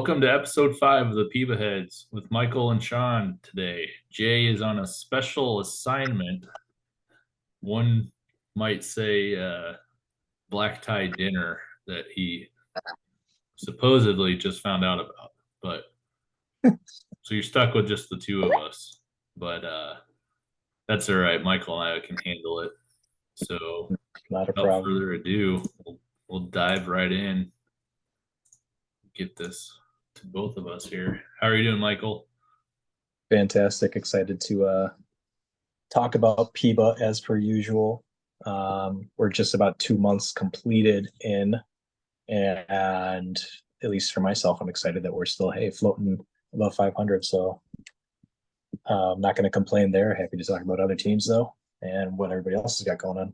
Welcome to episode 5 of the PEBAheads with Michael and Sean today. Jay is on a special assignment. One might say black tie dinner that he supposedly just found out about. But so you're stuck with just the two of us. But that's all right. Michael and I can handle it. So Not a without problem. further ado, we'll dive right in. Get this to both of us here. How are you doing, Michael? Fantastic. Excited to talk about PEBA as per usual. We're just about 2 months completed in, and at least for myself, I'm excited that we're still, floating above 500. So I'm not going to complain there. Happy to talk about other teams, though, and what everybody else has got going on.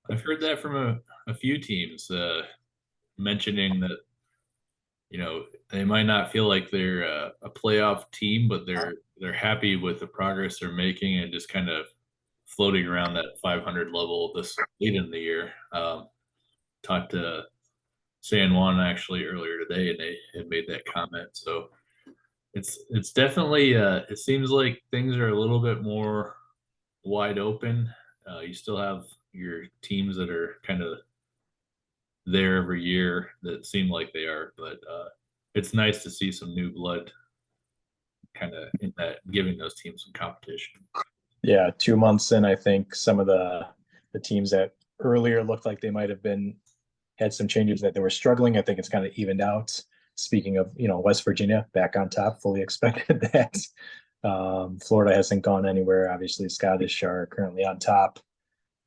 I've heard that from a few teams mentioning that they might not feel like they're a playoff team, but they're happy with the progress they're making and just kind of floating around that 500 level this late in the year. Talked to San Juan actually earlier today, and they had made that comment. So it's definitely it seems like things are a little bit more wide open. You still have your teams that are kind of there every year that seem like they are, but it's nice to see some new blood kind of in that, giving those teams some competition. Yeah, 2 months in, I think some of the teams that earlier looked like they might have been had some changes that they were struggling. I think it's kind of evened out. Speaking of, West Virginia back on top, fully expected that. Florida hasn't gone anywhere. Obviously, Scottish are currently on top.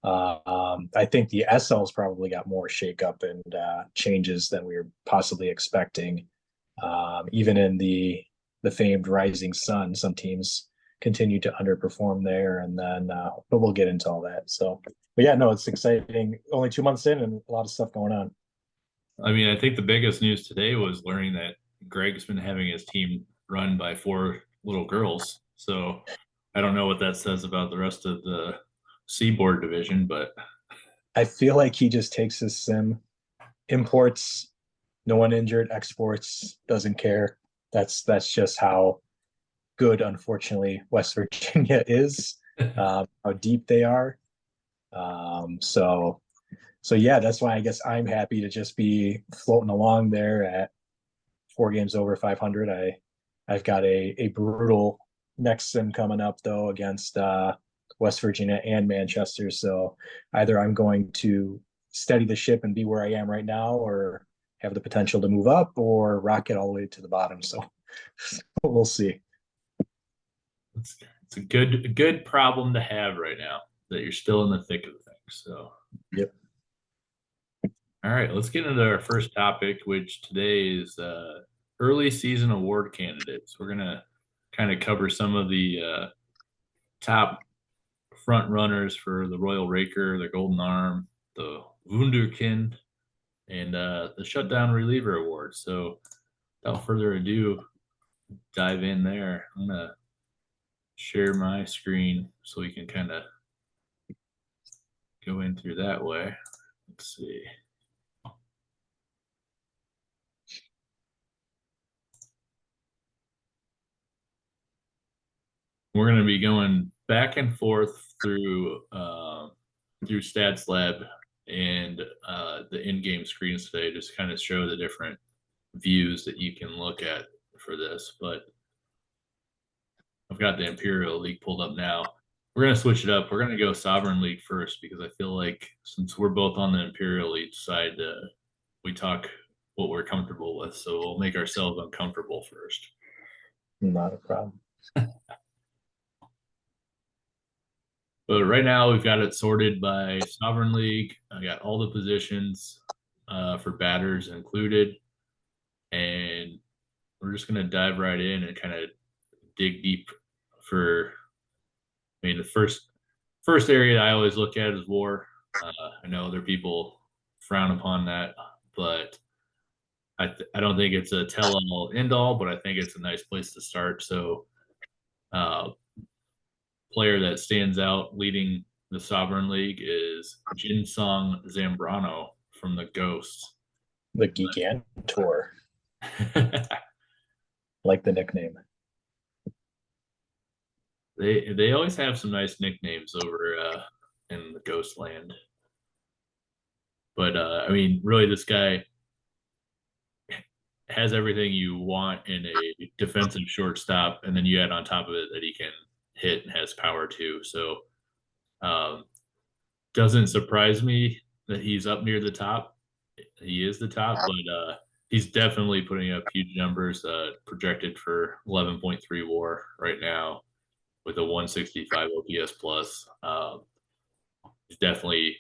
I think the SL's probably got more shakeup and changes than we were possibly expecting. Even in the famed Rising Sun, some teams continue to underperform there, and then but we'll get into all that. So, but yeah, no, it's exciting. Only 2 months in, and a lot of stuff going on. I mean, I think the biggest news today was learning that Greg's been having his team run by 4 little girls. So I don't know what that says about the rest of the Seaboard division, but I feel like he just takes his sim, imports, no one injured, exports, doesn't care. That's just how good, unfortunately, West Virginia is, how deep they are. So yeah, that's why I guess I'm happy to just be floating along there at 4 games over 500. I've got a brutal next sim coming up though against West Virginia and Manchester. So either I'm going to steady the ship and be where I am right now, or have the potential to move up or rocket all the way to the bottom. So we'll see. it's a good problem to have right now that you're still in the thick of things. So Yep. all right, let's get into our first topic, which today is early season award candidates. We're gonna kind of cover some of the top front runners for the Royal Raker, the Golden Arm, the Wunderkind, and the Shutdown Reliever Award. So without further ado, dive in there. I'm gonna share my screen so we can kind of go in through that way. Let's see. We're going to be going back and forth through Stats Lab and the in-game screens today, just kind of show the different views that you can look at for this. But I've got the Imperial League pulled up now. We're going to switch it up. We're going to go Sovereign League first because I feel like since we're both on the Imperial League side, we talk what we're comfortable with. So we'll make ourselves uncomfortable first. Not a problem. But right now we've got it sorted by Sovereign League. I got all the positions for batters included. And we're just going to dive right in and kind of dig deep for, I mean, the first area I always look at is war. I know other people frown upon that, but I don't think it's a tell-all, end-all, but I think it's a nice place to start. So player that stands out leading the Sovereign League is Jinsong Zambrano from the Ghosts. The Geekantor. Like the nickname. They always have some nice nicknames over in the Ghostland. But I mean, really, this guy has everything you want in a defensive shortstop, and then you add on top of it that he can hit and has power too. So um, doesn't surprise me that he's up near the top. He is the top, but he's definitely putting up huge numbers. Projected for 11.3 WAR right now with a 165 OPS plus. He's definitely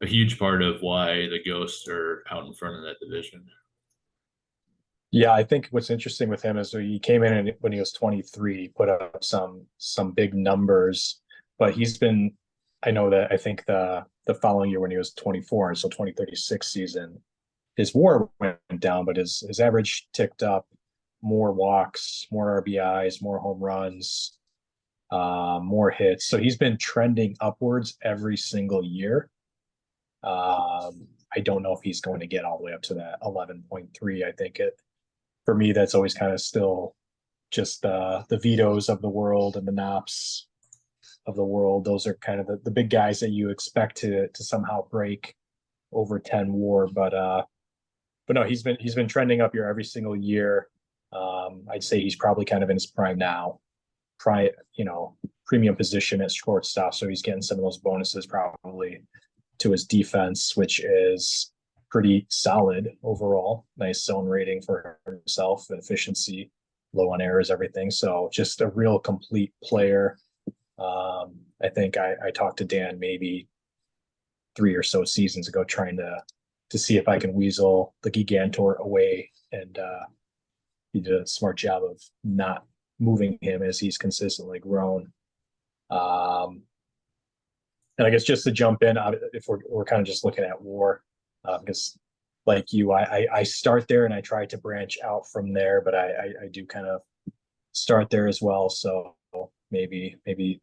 a huge part of why the Ghosts are out in front of that division. Yeah, I think what's interesting with him is he came in and when he was 23, put up some big numbers, but he's been. I know that I think the following year when he was 24, so 2036 season, his WAR went down, but his average ticked up. More walks, more RBIs, more home runs, more hits. So he's been trending upwards every single year. I don't know if he's going to get all the way up to that 11.3. I think it for me that's always kind of still just the vetoes of the world and the Knops of the world. Those are kind of the big guys that you expect to somehow break over 10 WAR. But no, he's been trending up here every single year. I'd say he's probably kind of in his prime now. Premium position at shortstop, so he's getting some of those bonuses probably to his defense, which is pretty solid overall. Nice zone rating for himself, efficiency, low on errors, everything. So just a real complete player. I think I talked to Dan maybe 3 or so seasons ago trying to see if I can weasel the Gigantor away, and he did a smart job of not moving him as he's consistently grown. And I guess just to jump in, if we're kind of just looking at WAR, because like you, I start there and I try to branch out from there, but I do kind of start there as well. So maybe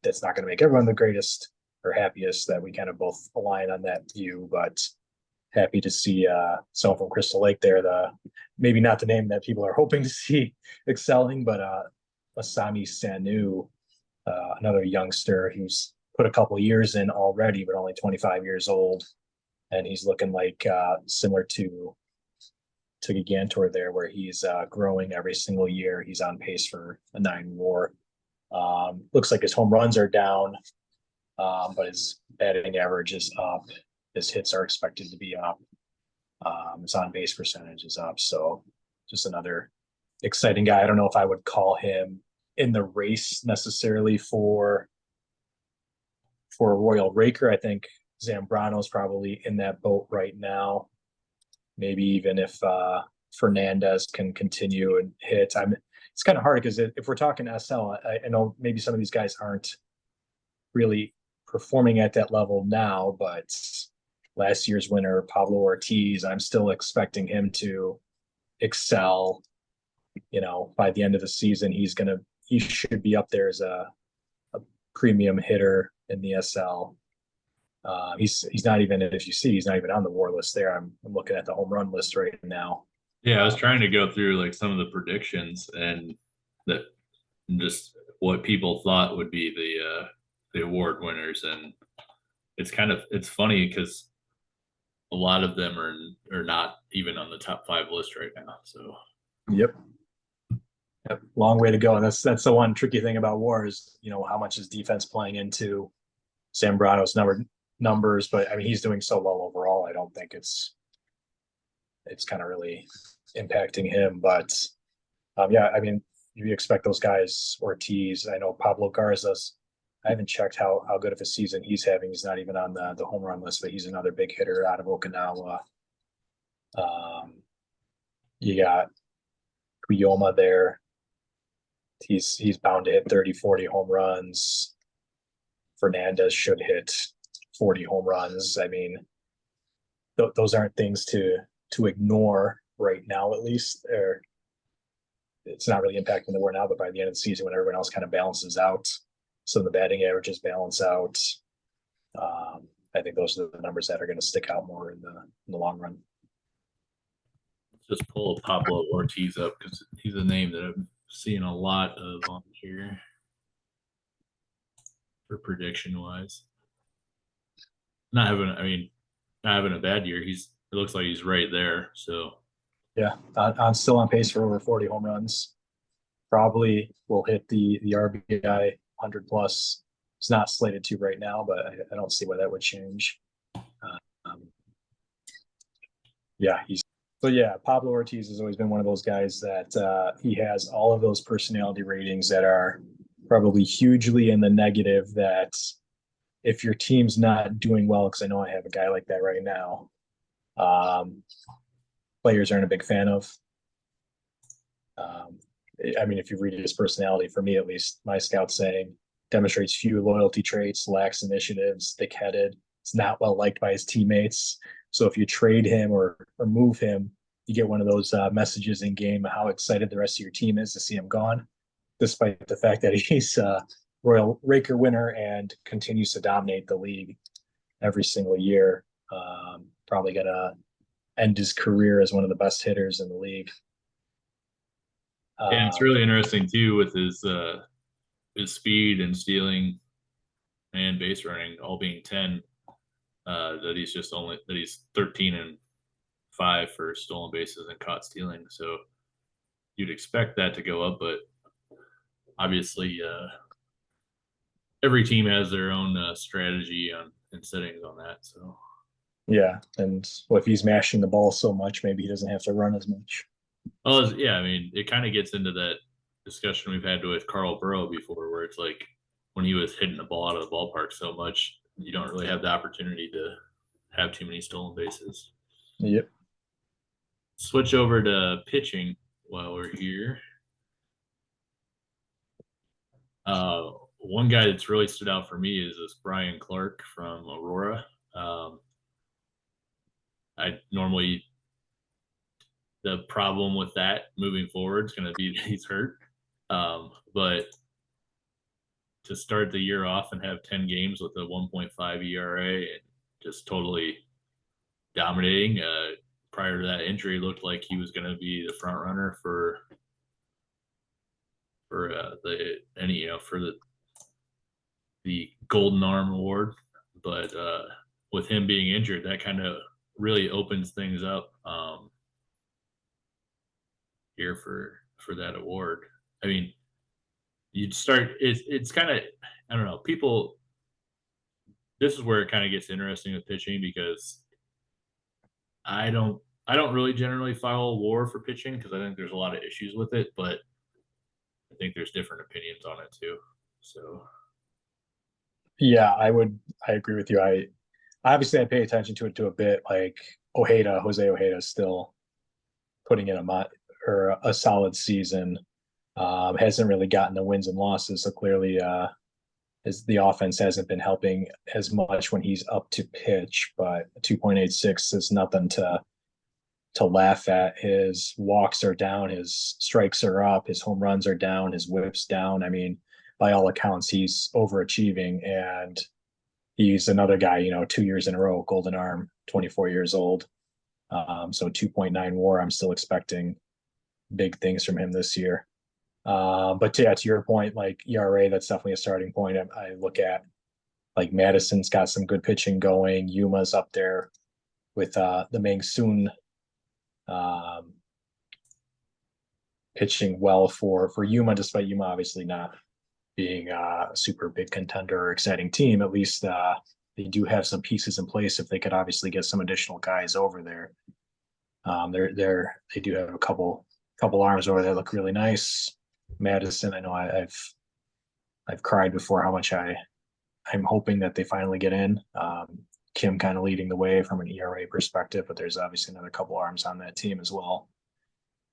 that's not going to make everyone the greatest or happiest that we kind of both align on that view, but happy to see someone from Crystal Lake there. The maybe not the name that people are hoping to see excelling, but Asami Sanu, another youngster who's put a couple years in already, but only 25 years old, and he's looking like similar to Gigantor there, where he's growing every single year. He's on pace for a 9 WAR. Looks like his home runs are down, but his batting average is up. His hits are expected to be up. His on base percentage is up. So just another exciting guy. I don't know if I would call him in the race necessarily for a Royal Raker. I think Zambrano's probably in that boat right now. Maybe even if Fernandez can continue and hit. It's kind of hard because if we're talking SL, I know maybe some of these guys aren't really performing at that level now, but last year's winner, Pablo Ortiz, I'm still expecting him to excel. By the end of the season, he should be up there as a premium hitter in the SL. He's not even, if you see, he's not even on the WAR list there. I'm looking at the home run list right now. Yeah, I was trying to go through like some of the predictions and that just what people thought would be the award winners, and it's funny because a lot of them are not even on the top 5 list right now. So Yep. Yep. Long way to go. And that's the one tricky thing about WAR is, how much is defense playing into Zambrano's numbers, but I mean he's doing so well overall. I don't think it's kind of really impacting him. But yeah, I mean you expect those guys. Ortiz, I know Pablo Garza's. I haven't checked how good of a season he's having. He's not even on the home run list, but he's another big hitter out of Okinawa. You got Kuyoma there. He's bound to hit 30, 40 home runs. Fernandez should hit 40 home runs. I mean, those aren't things to ignore right now, at least. It's not really impacting the WAR now, but by the end of the season, when everyone else kind of balances out, so the batting averages balance out. I think those are the numbers that are going to stick out more in the long run. just pull Pablo Ortiz up because he's a name that I'm seeing a lot of on here for prediction wise. Not having a bad year. It looks like he's right there. So Yeah, on still on pace for over 40 home runs. Probably will hit the RBI 100 plus. It's not slated to right now, but I don't see why that would change. Um, yeah, he's so yeah. Pablo Ortiz has always been one of those guys that he has all of those personality ratings that are probably hugely in the negative. That if your team's not doing well, because I know I have a guy like that right now, um, players aren't a big fan of. Um, I mean, if you read his personality, for me at least, my scout saying demonstrates few loyalty traits, lacks initiatives, thick-headed. It's not well liked by his teammates. So if you trade him or move him, you get one of those messages in game how excited the rest of your team is to see him gone, despite the fact that he's a Royal Raker winner and continues to dominate the league every single year. Probably gonna end his career as one of the best hitters in the league. and it's Um, really interesting too with his speed and stealing and base running all being 10. That he's 13-5 for stolen bases and caught stealing. So you'd expect that to go up, but obviously every team has their own strategy on and settings on that. So Yeah, and well, if he's mashing the ball so much, maybe he doesn't have to run as much. well, yeah, I mean, it kind of gets into that discussion we've had with Carl Burrow before, where it's like when he was hitting the ball out of the ballpark so much, you don't really have the opportunity to have too many stolen bases. Yep. Switch over to pitching while we're here. Uh, One guy that's really stood out for me is this Brian Clark from Aurora. Um, I normally the problem with that moving forward is going to be that he's hurt, but to start the year off and have 10 games with a 1.5 ERA and just totally dominating. Prior to that injury, looked like he was going to be the front runner for for the Golden Arm Award, but with him being injured, that kind of really opens things up here for that award. I mean, you'd start. It's kind of I don't know. People, this is where it kind of gets interesting with pitching because I don't really generally follow WAR for pitching because I think there's a lot of issues with it, but I think there's different opinions on it too. So Yeah, I agree with you. I obviously I pay attention to it to a bit. Like Jose Ojeda is still putting in or a solid season. Hasn't really gotten the wins and losses, so clearly the offense hasn't been helping as much when he's up to pitch. But 2.86 is nothing to laugh at. His walks are down, his strikes are up, his home runs are down, his whips down. I mean, by all accounts, he's overachieving, and he's another guy, 2 years in a row, golden arm, 24 years old. So 2.9 WAR. I'm still expecting big things from him this year. But yeah, to your point, like ERA, that's definitely a starting point. I look at like Madison's got some good pitching going. Yuma's up there with the Mangsoon um, pitching well for Yuma, despite Yuma obviously not being a super big contender or exciting team. At least they do have some pieces in place if they could obviously get some additional guys over there. They do have a couple arms over there that look really nice. Madison, I know I've cried before how much I'm hoping that they finally get in. Kim kind of leading the way from an ERA perspective, but there's obviously another couple arms on that team as well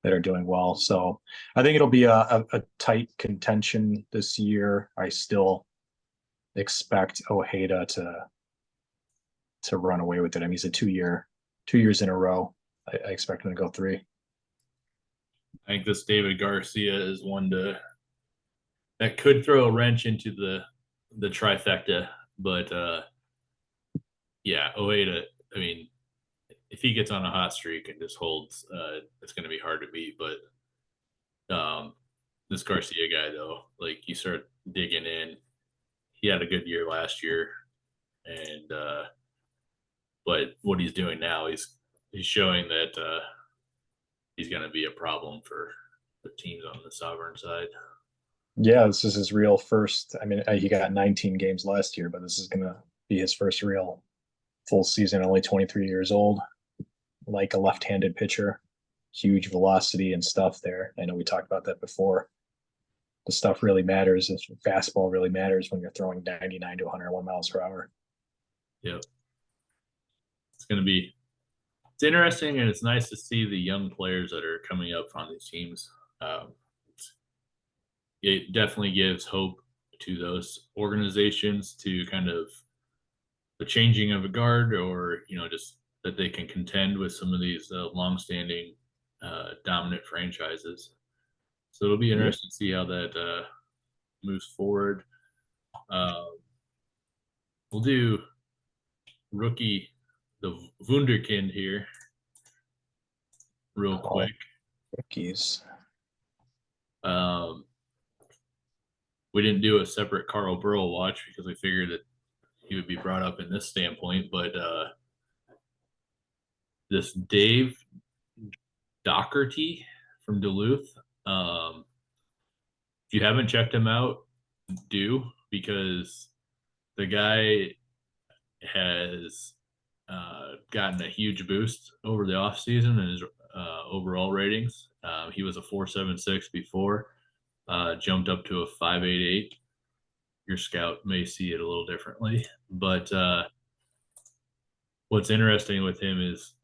that are doing well. So I think it'll be a tight contention this year. I still expect Ojeda to run away with it. I mean, he's a 2 years in a row. I expect him to go three. I think this David Garcia is one that could throw a wrench into the trifecta, but yeah, Ojeda. I mean, if he gets on a hot streak and just holds, it's going to be hard to beat. But this Garcia guy, though, like you start digging in, he had a good year last year, and but what he's doing now, he's showing that he's going to be a problem for the teams on the Sovereign side. Yeah, this is his real first. I mean, he got 19 games last year, but this is gonna be his first real full season. Only 23 years old, like a left-handed pitcher, huge velocity and stuff there. I know we talked about that before. The stuff really matters. The fastball really matters when you're throwing 99 to 101 miles per hour. Yep, it's going to be it's interesting, and it's nice to see the young players that are coming up on these teams. Um, it definitely gives hope to those organizations to kind of the changing of a guard, or just that they can contend with some of these long-standing dominant franchises. So it'll be Yep. interesting to see how that moves forward. Uh, we'll do rookie, the Wunderkind here, real Oh, quick. rookies. Um, we didn't do a separate Carl Burrow watch because we figured that he would be brought up in this standpoint, but this Dave Doherty from Duluth. If you haven't checked him out, do, because the guy has gotten a huge boost over the offseason in his overall ratings. He was a 4.76 before, jumped up to a 5.88. Your scout may see it a little differently, but what's interesting with him is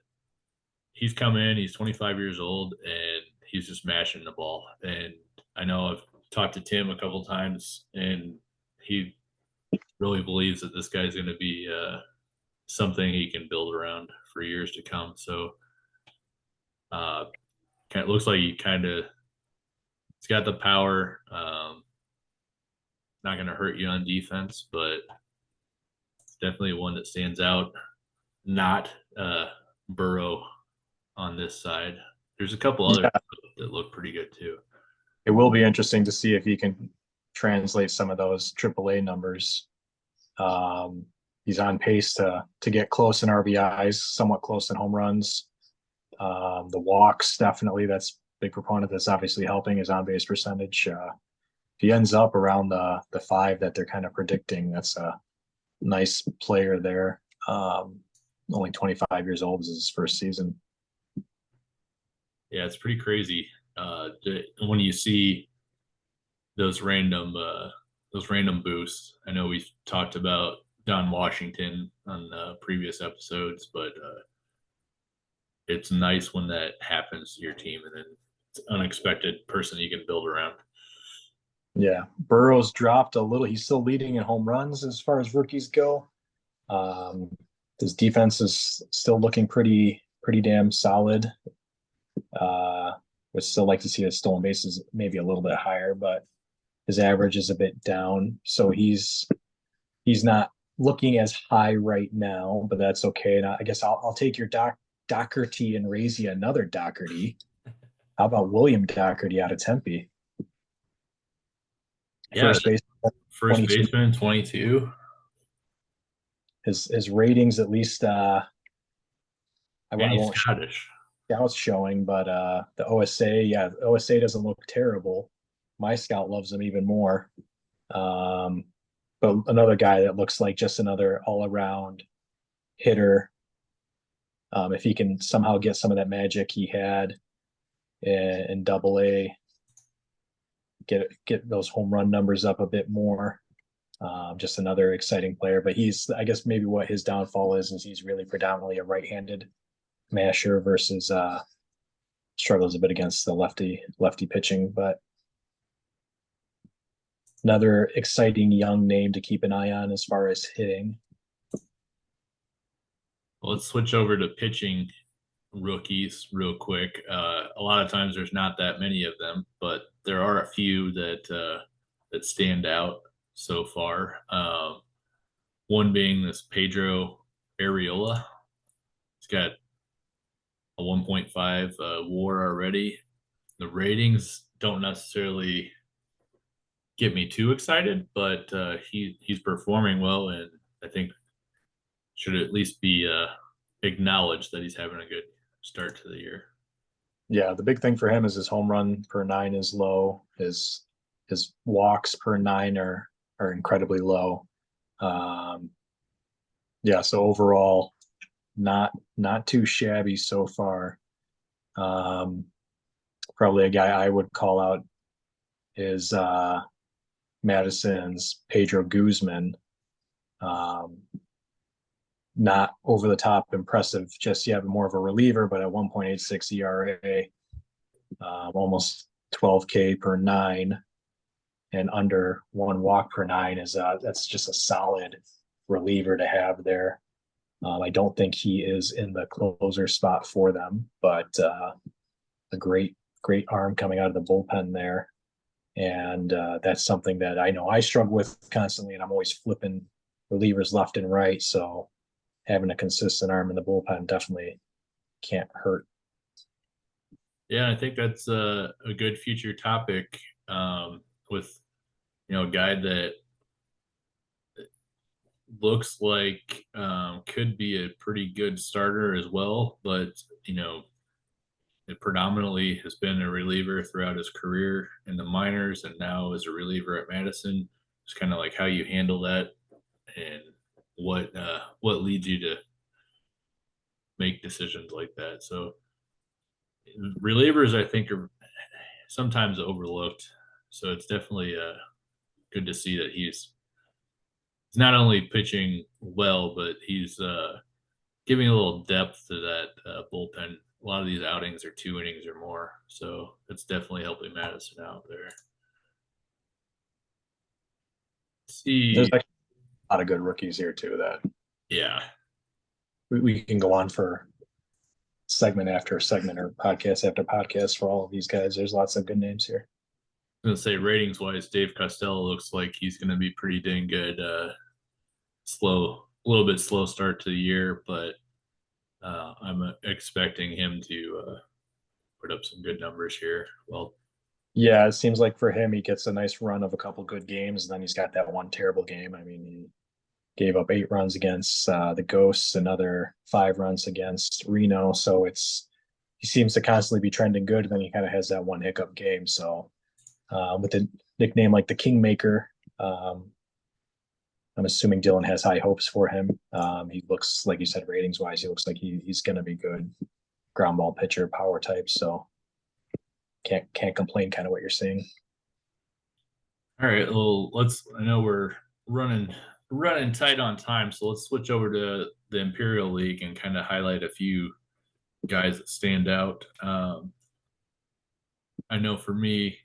he's come in, he's 25 years old, and he's just mashing the ball. And I know I've talked to Tim a couple times, and he really believes that this guy's going to be something he can build around for years to come. So uh, kind of looks like he's got the power. Not going to hurt you on defense, but definitely one that stands out. Not Burrow on this side. There's a couple others Yeah, that look pretty good too. it will be interesting to see if he can translate some of those AAA numbers. Um, he's on pace to get close in RBIs, somewhat close in home runs. The walks, definitely, that's a big proponent. That's obviously helping his on base percentage. If he ends up around the five that they're kind of predicting, that's a nice player there. Only 25 years old, this is his first season. Yeah, it's pretty crazy when you see those random boosts. I know we talked about Don Washington on previous episodes, but it's nice when that happens to your team, and then it's an unexpected person you can build around. Yeah, Burrow's dropped a little. He's still leading in home runs as far as rookies go. Um, his defense is still looking pretty damn solid. Would still like to see his stolen bases maybe a little bit higher, but his average is a bit down. So he's not looking as high right now, but that's okay. And I guess I'll take your Doherty and raise you another Doherty. How about William Doherty out of Tempe? Yeah, First base, first 22. baseman, 22. His ratings at least And I he's won't show Scottish. scouts showing, but the OSA, yeah, the OSA doesn't look terrible. My scout loves him even more. Um, but another guy that looks like just another all around hitter. If he can somehow get some of that magic he had in Double A, get those home run numbers up a bit more. Just another exciting player, but I guess maybe what his downfall is he's really predominantly a right-handed masher versus struggles a bit against the lefty pitching, but another exciting young name to keep an eye on as far as hitting. Well, let's switch over to pitching rookies real quick. A lot of times there's not that many of them, but there are a few that stand out so far. One being this Pedro Arriola. He's got a 1.5 WAR already. The ratings don't necessarily get me too excited, but he's performing well, and I think should at least be acknowledged that he's having a good start to the year. Yeah, the big thing for him is his home run per nine is low. His walks per nine are incredibly low. Um, yeah, so overall, not too shabby so far. Um, Probably a guy I would call out is Madison's Pedro Guzman. Um, Not over the top impressive just yet, but more of a reliever, but at 1.86 ERA, almost 12K per nine, and under one walk per nine is that's just a solid reliever to have there. I don't think he is in the closer spot for them, but a great arm coming out of the bullpen there. And that's something that I know I struggle with constantly, and I'm always flipping relievers left and right. So having a consistent arm in the bullpen definitely can't hurt. Yeah, I think that's a good future topic with a guy that looks like could be a pretty good starter as well, but it predominantly has been a reliever throughout his career in the minors, and now as a reliever at Madison. It's kind of like how you handle that and what leads you to make decisions like that. So relievers, I think, are sometimes overlooked. So it's definitely good to see that he's not only pitching well, but he's giving a little depth to that bullpen. A lot of these outings are 2 innings or more, so it's definitely helping Madison out there. Let's There's see, actually a lot of good rookies here too that yeah, we can go on for segment after segment or podcast after podcast for all of these guys. There's lots of good names here. I'm gonna say ratings wise, Dave Costello looks like he's gonna be pretty dang good. A little bit slow start to the year, but I'm expecting him to put up some good numbers here. Well, Yeah, it seems like for him, he gets a nice run of a couple good games, and then he's got that one terrible game. I mean, he gave up 8 runs against the Ghosts, another 5 runs against Reno. So he seems to constantly be trending good, and then he kind of has that one hiccup game. So with a nickname like the Kingmaker, I'm assuming Dylan has high hopes for him. He looks like you said, ratings wise, he looks like he's going to be good ground ball pitcher, power type. So can't complain. Kind of what you're seeing. all right. Well, let's. I know we're running tight on time, so let's switch over to the Imperial League and kind of highlight a few guys that stand out. I know for me,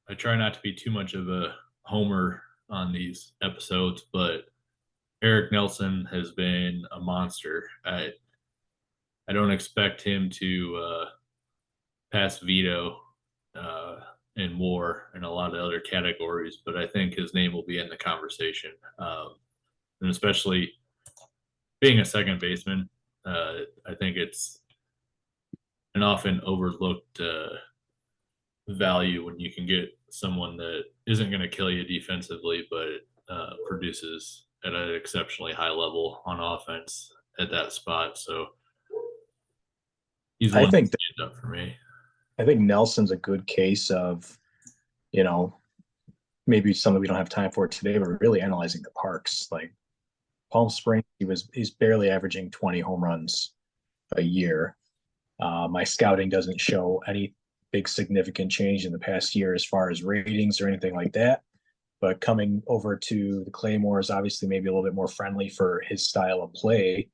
I try not to be too much of a homer on these episodes, but Eric Nelson has been a monster. I don't expect him to pass Vito uh, in WAR and a lot of other categories, but I think his name will be in the conversation, and especially being a second baseman. I think it's an often overlooked value when you can get someone that isn't going to kill you defensively, but produces at an exceptionally high level on offense at that spot. So he's I one that think stands up for me. I think Nelson's a good case of, you know, maybe something we don't have time for today, but really analyzing the parks. Like Palm Springs, he's barely averaging 20 home runs a year. My scouting doesn't show any big significant change in the past year as far as ratings or anything like that. But coming over to the Claymores, obviously maybe a little bit more friendly for his style of play.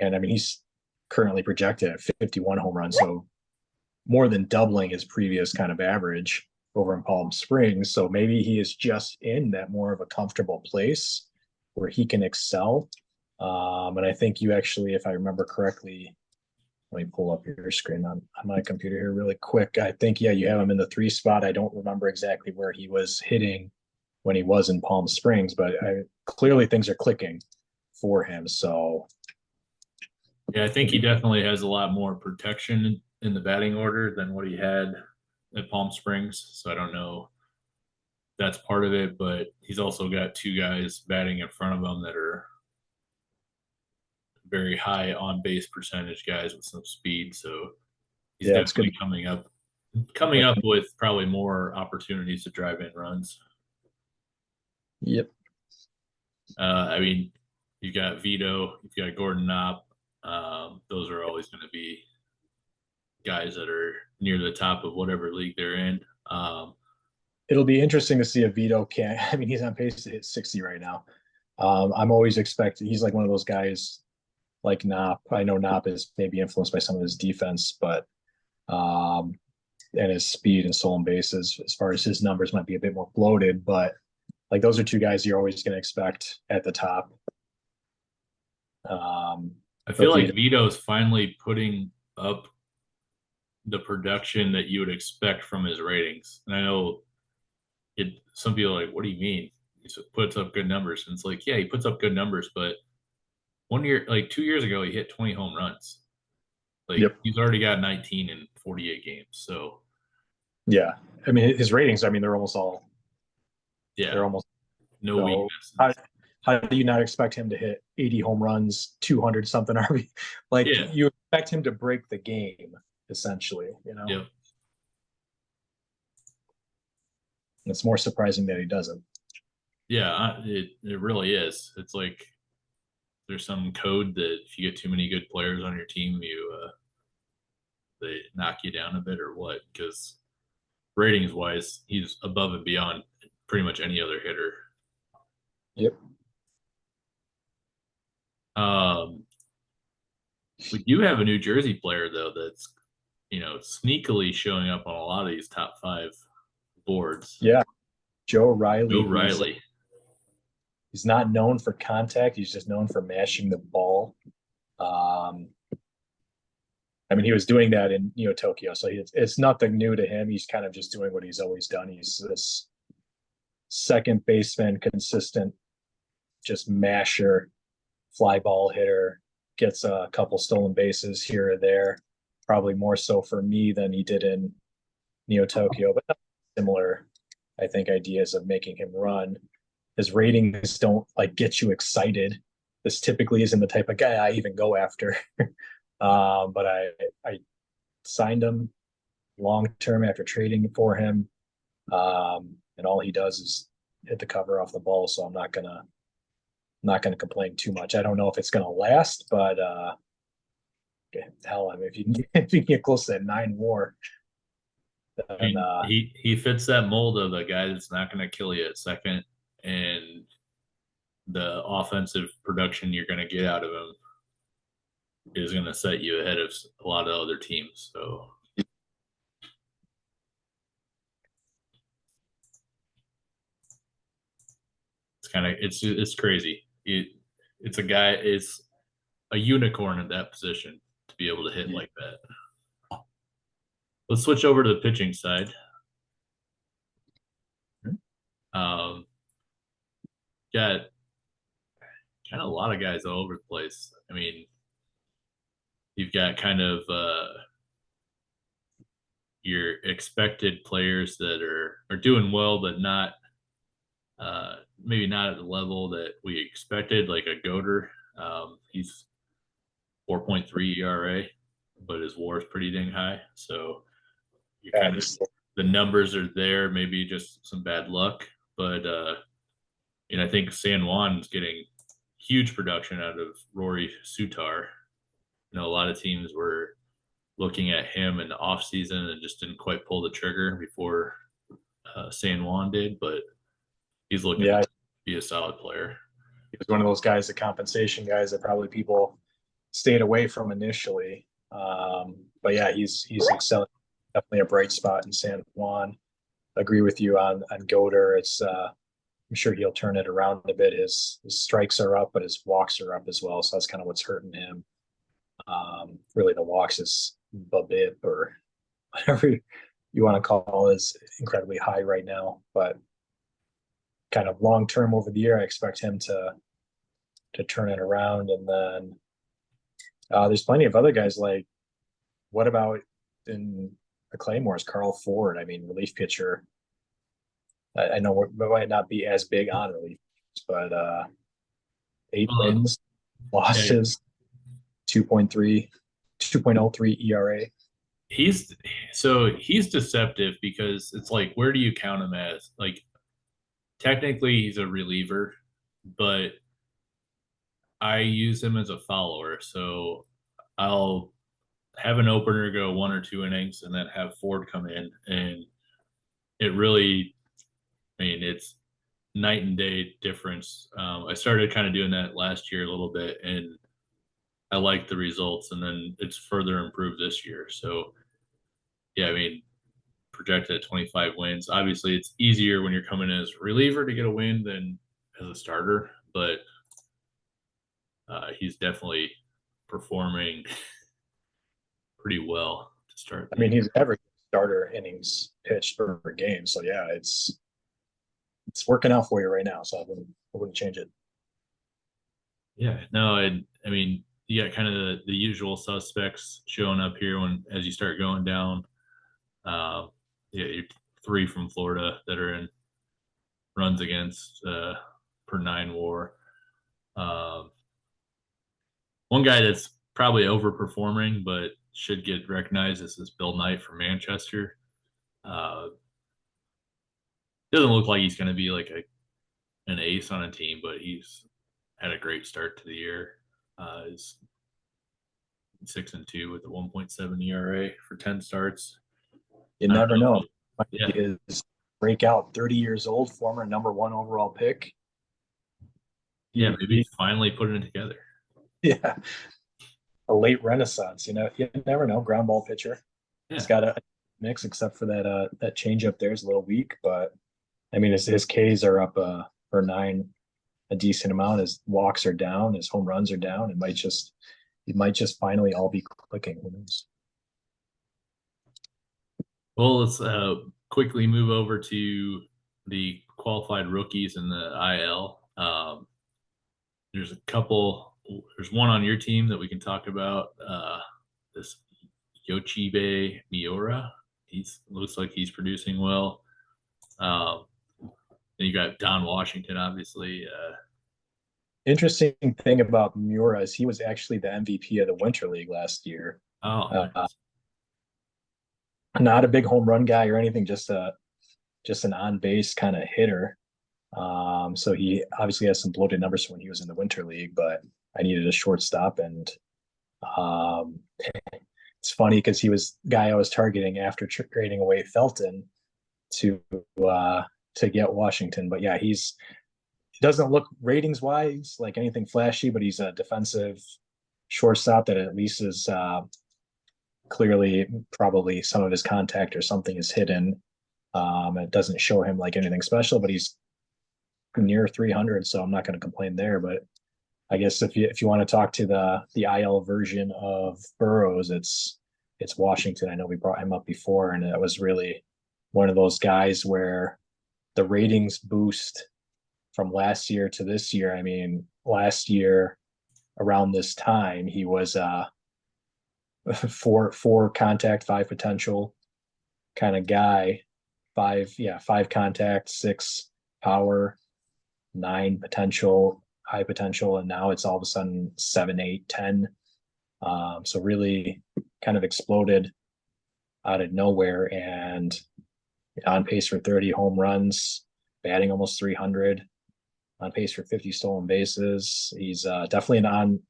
And I mean, he's currently projected at 51 home runs, so more than doubling his previous kind of average over in Palm Springs. So maybe he is just in that more of a comfortable place where he can excel. And I think you actually, if I remember correctly, let me pull up your screen on my computer here really quick. I think, yeah, you have him in the 3 spot. I don't remember exactly where he was hitting when he was in Palm Springs, but clearly things are clicking for him. So Yeah, I think he definitely has a lot more protection in the batting order than what he had at Palm Springs. So I don't know if that's part of it, but he's also got two guys batting in front of him that are very high on base percentage guys with some speed. So he's Yeah, it's definitely good. coming up with probably more opportunities to drive in runs. Yep. I mean, you've got Vito, you've got Gordon Knopp. Those are always going to be guys that are near the top of whatever league they're in. It'll be interesting to see if Vito can. I mean, he's on pace to hit 60 right now. I'm always expecting he's like one of those guys like Knopp. I know Knopp is maybe influenced by some of his defense, but um, and his speed and stolen bases, as far as his numbers might be a bit more bloated, but like those are two guys you're always going to expect at the top. I feel But like Vito, Vito's finally putting up the production that you would expect from his ratings. And I know it. Some people are like, "What do you mean?" He puts up good numbers, and it's like, yeah, he puts up good numbers, but one year, like 2 years ago, he hit 20 home runs. Like yep, he's already got 19 in 48 games. So yeah. I mean, his ratings. I mean, they're yeah, almost no so. How, weaknesses. how do you not expect him to hit 80 home runs, 200 something RB? Like Yeah, you expect him to break the game essentially. yep, It's more surprising that he doesn't. yeah. It really is. It's like there's some code that if you get too many good players on your team, they knock you down a bit or what? Because ratings wise, he's above and beyond pretty much any other hitter. Yep. Um, we do have a New Jersey player though that's sneakily showing up on a lot of these top five boards. Yeah. Joe Riley, Joe who's Riley. he's not known for contact. He's just known for mashing the ball. Um, I mean, he was doing that in Tokyo, so it's nothing new to him. He's kind of just doing what he's always done. He's this second baseman, consistent, just masher, fly ball hitter. Gets a couple stolen bases here or there. Probably more so for me than he did in Neo Tokyo, but similar, I think, ideas of making him run. His ratings don't like get you excited. This typically isn't the type of guy I even go after. But I signed him long term after trading for him, and all he does is hit the cover off the ball. So I'm not gonna complain too much. I don't know if it's gonna last, but hell, I mean, if you if you get close to that 9 WAR, I then mean, he fits that mold of a guy that's not going to kill you at second, and the offensive production you're going to get out of him is going to set you ahead of a lot of other teams. So it's crazy. It's a guy. It's a unicorn at that position to be able to hit yeah. like that. Let's switch over to the pitching side. Um, got kind of a lot of guys all over the place. I mean, you've got kind of your expected players that are doing well, but not maybe not at the level that we expected, like a Goater. He's 4.3 ERA, but his WAR is pretty dang high. So you Yeah, kind of he's the numbers are there, maybe just some bad luck, but I think San Juan's getting huge production out of Rory Sutar. A lot of teams were looking at him in the offseason and just didn't quite pull the trigger before San Juan did, but he's looking to yeah, be a solid player. he was one of those guys, the compensation guys that probably people stayed away from initially. But yeah, he's excelling. Definitely a bright spot in San Juan. Agree with you on Goder. It's I'm sure he'll turn it around a bit. His strikes are up, but his walks are up as well. So that's kind of what's hurting him. Really, the walks is BABIP or whatever you want to call it is incredibly high right now. But kind of long term over the year, I expect him to turn it around. And then There's plenty of other guys like, what about in the Claymores, Carl Ford? I mean, relief pitcher. I know it might not be as big on relief, but 8 wins, Yeah, losses, 2.3, 2.03 ERA. he's he's deceptive because it's like, where do you count him as? Like, technically he's a reliever, but I use him as a follower. So I'll have an opener go 1 or 2 innings and then have Ford come in, and it really, I mean, it's night and day difference. I started kind of doing that last year a little bit, and I liked the results, and then it's further improved this year. So yeah, I mean, projected at 25 wins. Obviously, it's easier when you're coming in as a reliever to get a win than as a starter, but he's definitely performing pretty well to start I the mean, year. he's average starter innings pitched per game. So yeah, it's working out for you right now. So I wouldn't change it. Yeah, no, I mean, you got kind of the usual suspects showing up here when as you start going down. Uh, yeah, you're 3 from Florida that are in runs against per 9 WAR. Um, One guy that's probably overperforming but should get recognized is this Bill Knight from Manchester. Uh, doesn't look like he's going to be like an ace on a team, but he's had a great start to the year. He's 6-2 with a 1.7 ERA for 10 starts. You I don't never know know. if he, yeah, Is breakout 30 years old, former #1 overall pick. yeah, maybe He finally putting it together. yeah, a late renaissance. You never know. Ground ball pitcher. He's Yeah. got a mix, except for that change up there is a little weak, but I mean his Ks are up for nine a decent amount. His walks are down, his home runs are down. It might just finally all be clicking. Who knows? Well, let's quickly move over to the qualified rookies in the IL. There's a couple. There's one on your team that we can talk about. This Yochibe Miura. He's looks like he's producing well. Um, then you got Don Washington, obviously. Interesting thing about Mura is he was actually the MVP of the Winter League last year. Oh, Uh, nice. Not a big home run guy or anything, just an on base kind of hitter. So he obviously has some bloated numbers from when he was in the Winter League, but I needed a shortstop, and um, it's funny because he was the guy I was targeting after trading away Felton to uh, to get Washington. But yeah, he doesn't look ratings wise like anything flashy, but he's a defensive shortstop that at least is clearly probably some of his contact or something is hidden. It doesn't show him like anything special, but he's near 300, so I'm not going to complain there. But I guess if you want to talk to the IL version of Burrows, it's Washington. I know we brought him up before, and it was really one of those guys where the ratings boost from last year to this year. I mean, last year around this time, he was four contact, five potential kind of guy. Five contact, six power, nine potential, high potential, and now it's all of a sudden 7, 8, 10. So really kind of exploded out of nowhere and on pace for 30 home runs, batting almost 300, on pace for 50 stolen bases. He's definitely an on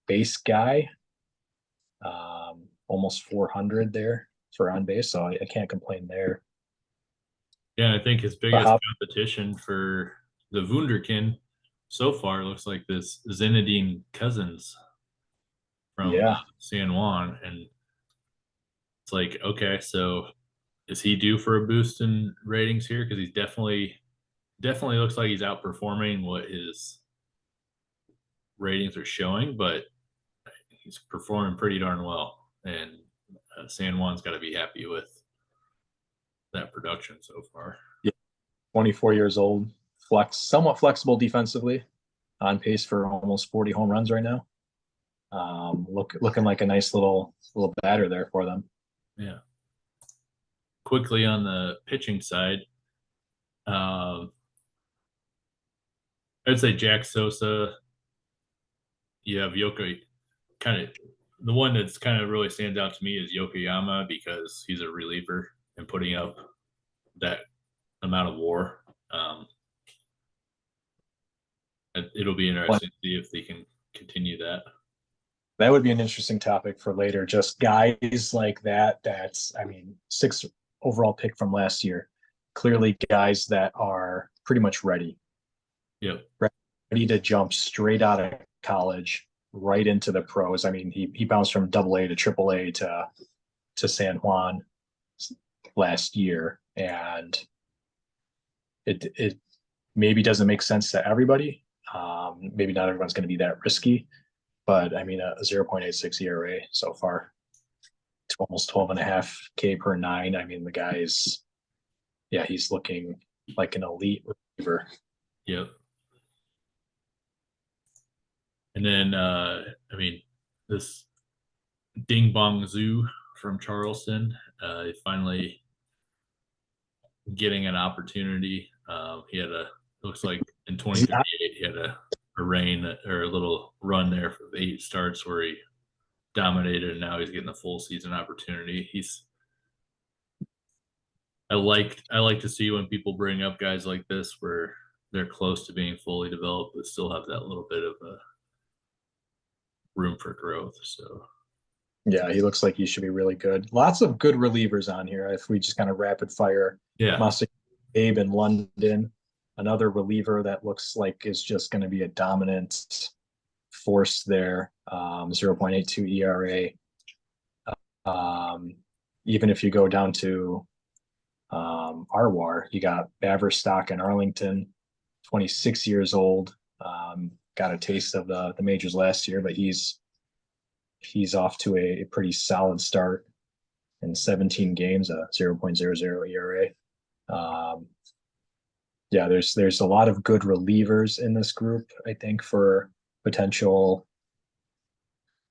base guy, almost 400 there for on base. So I can't complain there. Yeah, I think his But biggest how, competition for the Wunderkind so far looks like this Zinedine Cousins from yeah, San Juan, and it's like, okay, so is he due for a boost in ratings here? Because he's definitely looks like he's outperforming what his ratings are showing, but he's performing pretty darn well, and San Juan's got to be happy with that production so far. yeah, 24 years old, somewhat flexible defensively, on pace for almost 40 home runs right now. Looking like a nice little batter there for them. Yeah. Quickly on the pitching side, um, I'd say Jack Sosa. You have Yoko. Kind of the one that's kind of really stands out to me is Yokoyama because he's a reliever and putting up that amount of WAR. It'll be interesting to see if they can continue that. That would be an interesting topic for later. Just guys like that. That's, I mean, sixth overall pick from last year. Clearly, guys that are pretty much ready, Yep. ready to jump straight out of college right into the pros. I mean, he bounced from Double A to Triple A to San Juan last year, and it maybe doesn't make sense to everybody. Maybe not everyone's going to be that risky, but I mean, a 0.86 ERA so far, almost 12.5K per nine. I mean, the guy's, yeah, he's looking like an elite reliever. Yep. And then, I mean, this Ding Bong Zoo from Charleston, finally getting an opportunity. He had looks like in 2038, he had a reign or a little run there for 8 starts where he dominated, and now he's getting a full season opportunity. I like to see when people bring up guys like this where they're close to being fully developed, but still have that little bit of a room for growth. So Yeah, he looks like he should be really good. Lots of good relievers on here. If we just kind of rapid fire, yeah, Must Abe in London, another reliever that looks like is just going to be a dominant force there. 0.82 ERA. Um, Even if you go down to Arwar, you got Baverstock in Arlington, 26 years old. Got a taste of the majors last year, but he's off to a pretty solid start in 17 games, a 0.00 ERA. Yeah, there's a lot of good relievers in this group, I think, for potential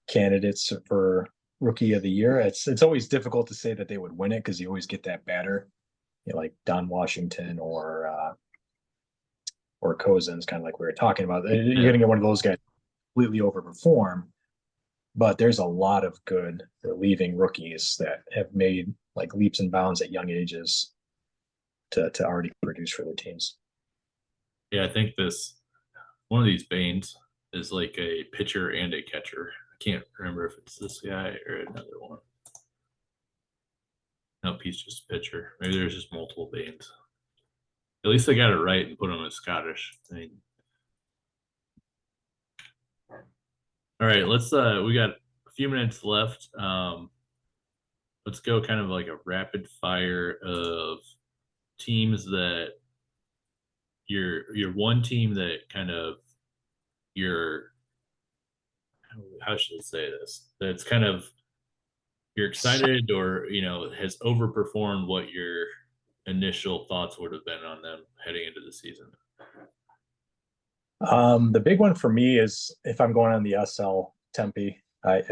candidates for rookie of the year. It's always difficult to say that they would win it because you always get that batter, you know, like Don Washington or Cousins, kind of like we were talking about. You're yeah, gonna get one of those guys completely overperform, but there's a lot of good relieving rookies that have made like leaps and bounds at young ages to already produce for their teams. yeah. I think this one of these Banes is like a pitcher and a catcher. I can't remember if it's this guy or another one. Nope, he's just a pitcher. Maybe there's just multiple Banes. At least they got it right and put him as Scottish. I mean, all right, let's we got a few minutes left. Let's go kind of like a rapid fire of teams that you're one team that kind of you're how should I say this? That's kind of you're excited or has overperformed what your initial thoughts would have been on them heading into the season. The big one for me is if I'm going on the SL Tempe, I've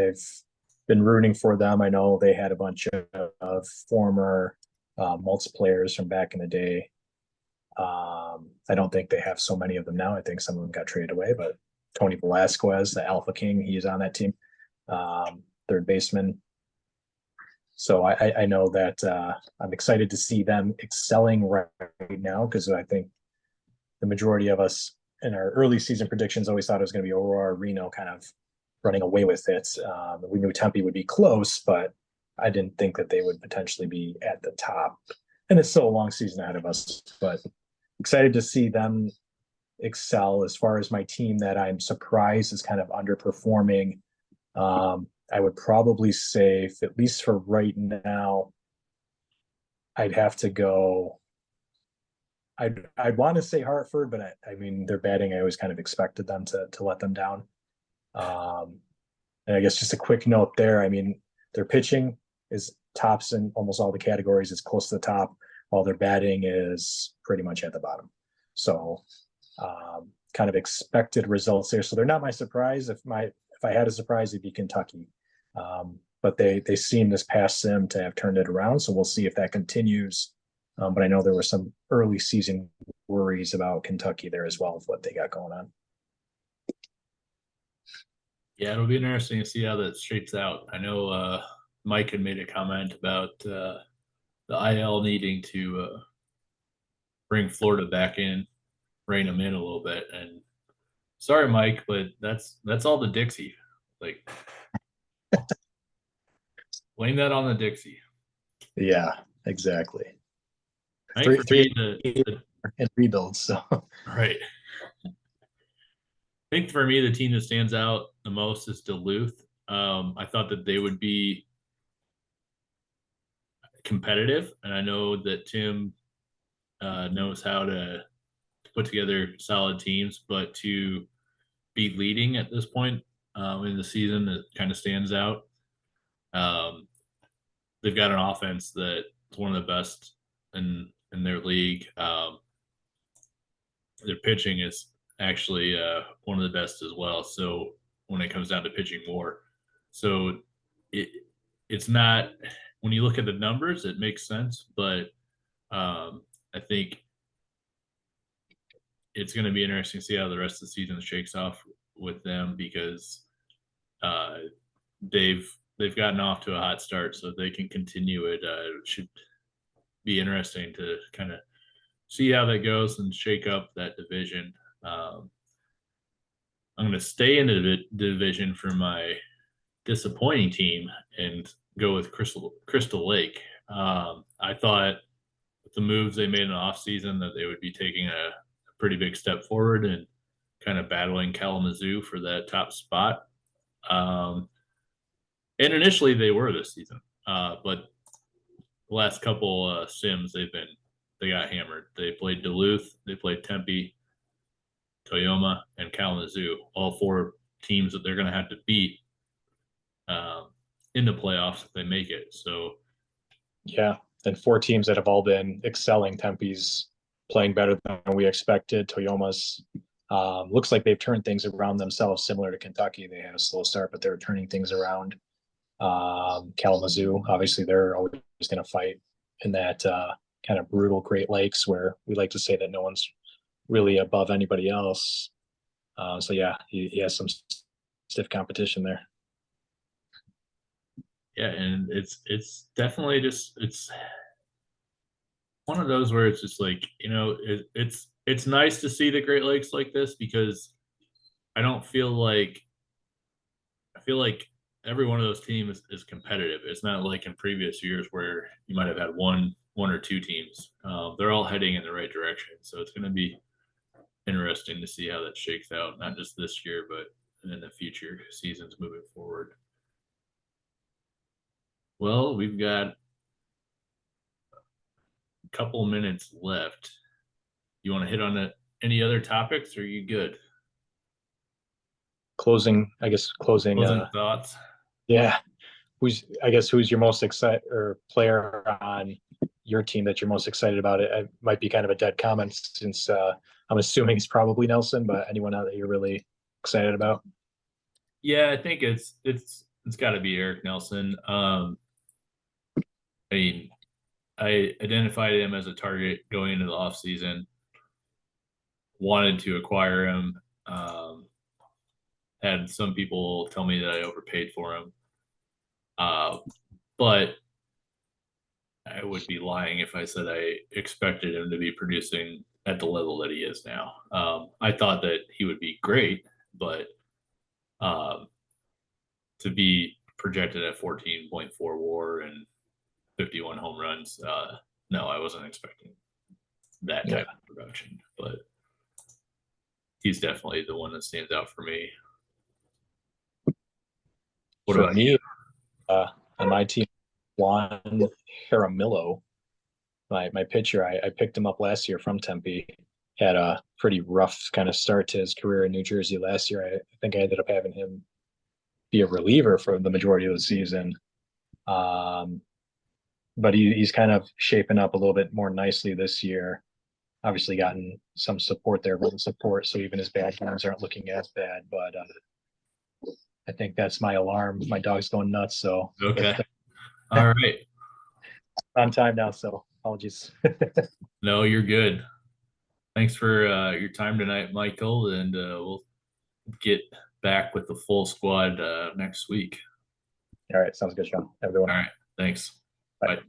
been rooting for them. I know they had a bunch of former multiplayers from back in the day. I don't think they have so many of them now. I think some of them got traded away, but Tony Velasquez, the Alpha King, he's on that team. Third baseman. So I know that I'm excited to see them excelling right now because I think the majority of us in our early season predictions always thought it was going to be Aurora Reno kind of running away with it. We knew Tempe would be close, but I didn't think that they would potentially be at the top. And it's still a long season ahead of us, but excited to see them excel. As far as my team that I'm surprised is kind of underperforming, I would probably say, at least for right now, I'd have to go. I'd want to say Hartford, but I mean their batting. I always kind of expected them to let them down. And I guess just a quick note there. I mean their pitching is tops in almost all the categories. It's close to the top, while their batting is pretty much at the bottom. So kind of expected results there. So they're not my surprise. If if I had a surprise, it'd be Kentucky. But they seem this past sim to have turned it around, so we'll see if that continues. But I know there were some early season worries about Kentucky there as well with what they got going on. Yeah, it'll be interesting to see how that shapes out. I know Mike had made a comment about the IL needing to bring Florida back in, rein them in a little bit. And sorry, Mike, but that's all the Dixie. Like, blame that on the Dixie. Yeah, exactly. I think Three for three me, the and rebuilds. So right. I think for me, the team that stands out the most is Duluth. I thought that they would be competitive, and I know that Tim knows how to put together solid teams, but to be leading at this point in the season, that kind of stands out. Um, they've got an offense that is one of the best in their league. Their pitching is actually one of the best as well. So when it comes down to pitching more, so it it's not, when you look at the numbers, it makes sense, but I think it's going to be interesting to see how the rest of the season shakes off with them, because uh, they've gotten off to a hot start, so they can continue it. It should be interesting to kind of see how that goes and shake up that division. Um, I'm going to stay in the division for my disappointing team and go with Crystal Lake. I thought with the moves they made in the offseason that they would be taking a pretty big step forward and kind of battling Kalamazoo for that top spot. Um, and initially they were this season, but the last couple sims they got hammered. They played Duluth, they played Tempe, Toyoma, and Kalamazoo, all four teams that they're going to have to beat um, in the playoffs if they make it. So yeah, and four teams that have all been excelling. Tempe's playing better than we expected. Toyoma's looks like they've turned things around themselves, similar to Kentucky. They had a slow start, but they're turning things around. Kalamazoo, obviously, they're always going to fight in that kind of brutal Great Lakes where we like to say that no one's really above anybody else. So yeah, he has some stiff competition there. yeah, and it's definitely just it's one of those where it's just like, it's nice to see the Great Lakes like this, because I don't feel like I feel like every one of those teams is competitive. It's not like in previous years where you might have had one or two teams. They're all heading in the right direction, so it's going to be interesting to see how that shakes out, not just this year, but in the future seasons moving forward. Well, we've got a couple minutes left. You want to hit on any other topics, or are you good? Closing, I guess, closing. Closing thoughts? Yeah, who's your most excited or player on your team that you're most excited about? It might be kind of a dead comment since I'm assuming it's probably Nelson, but anyone out that you're really excited about? Yeah, I think it's got to be Eric Nelson. I mean, I identified him as a target going into the offseason, wanted to acquire him. Had some people tell me that I overpaid for him. But I would be lying if I said I expected him to be producing at the level that he is now. I thought that he would be great, but um, to be projected at 14.4 WAR and 51 home runs, no, I wasn't expecting that Yeah, type of production. But he's definitely the one that stands out for me. What for about you? me, on my team, Juan Jaramillo, my pitcher, I picked him up last year from Tempe. Had a pretty rough kind of start to his career in New Jersey last year. I think I ended up having him be a reliever for the majority of the season. Um, but he's kind of shaping up a little bit more nicely this year. Obviously, gotten some support there, run support, so even his bad games aren't looking as bad. But I think that's my alarm. My dog's going nuts. So Okay. All right. on time now. So apologies. No, you're good. Thanks for your time tonight, Michael, and we'll get back with the full squad next week. All right. Sounds good, Sean. Have a good one. All right. Thanks. Bye. Bye.